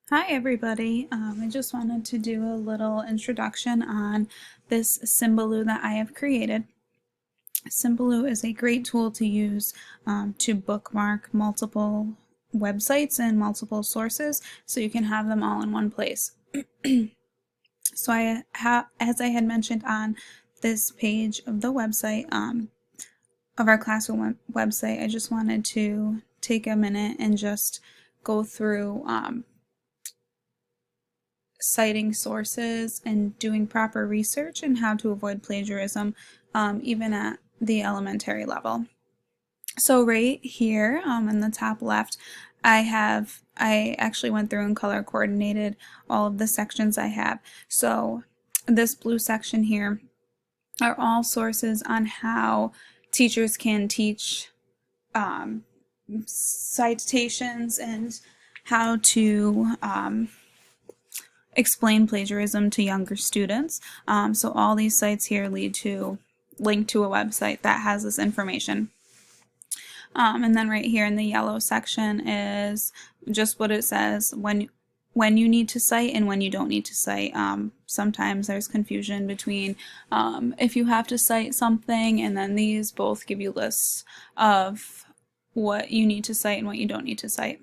Hi everybody. I just wanted to do a little introduction on this Symbaloo that I have created. Symbaloo is a great tool to use to bookmark multiple websites and multiple sources so you can have them all in one place. So as I had mentioned on this page of the website, of our classroom website, I just wanted to take a minute and just go through citing sources and doing proper research and how to avoid plagiarism, even at the elementary level. So right here in the top left, I actually went through and color coordinated all of the sections I have. So this blue section here are all sources on how teachers can teach citations and how to explain plagiarism to younger students. So all these sites here link to a website that has this information. And then right here in the yellow section is just what it says when you need to cite and when you don't need to cite. Sometimes there's confusion between if you have to cite something, and then these both give you lists of what you need to cite and what you don't need to cite.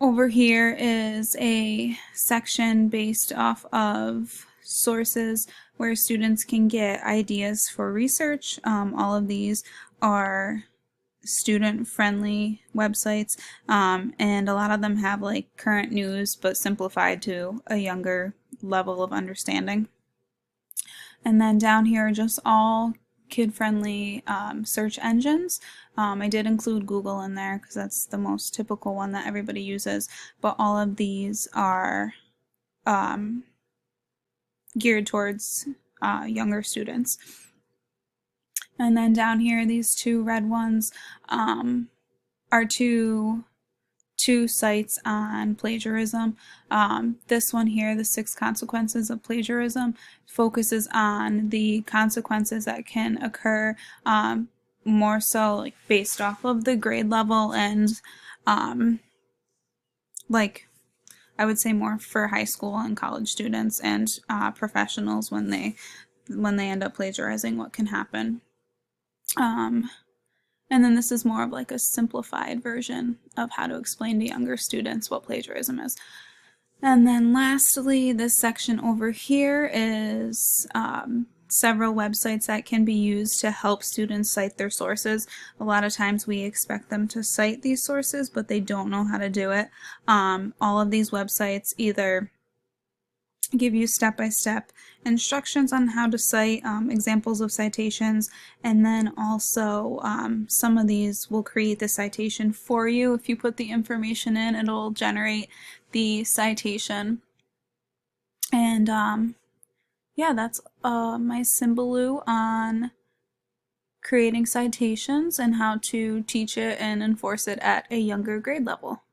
Over here is a section based off of sources where students can get ideas for research. All of these are student-friendly websites, and a lot of them have like current news but simplified to a younger level of understanding. And then down here are just all kid-friendly search engines. I did include Google in there because that's the most typical one that everybody uses, but all of these are geared towards younger students. And then down here, these two red ones are two sites on plagiarism. This one here, the 6 consequences of plagiarism, focuses on the consequences that can occur more so like based off of the grade level and like I would say more for high school and college students and professionals when they end up plagiarizing, what can happen. And then this is more of like a simplified version of how to explain to younger students what plagiarism is. And then lastly, this section over here is several websites that can be used to help students cite their sources. A lot of times we expect them to cite these sources, but they don't know how to do it. All of these websites either give you step-by-step instructions on how to cite, examples of citations, and then also some of these will create the citation for you. If you put the information in, it'll generate the citation. And yeah, that's my Symbaloo on creating citations and how to teach it and enforce it at a younger grade level.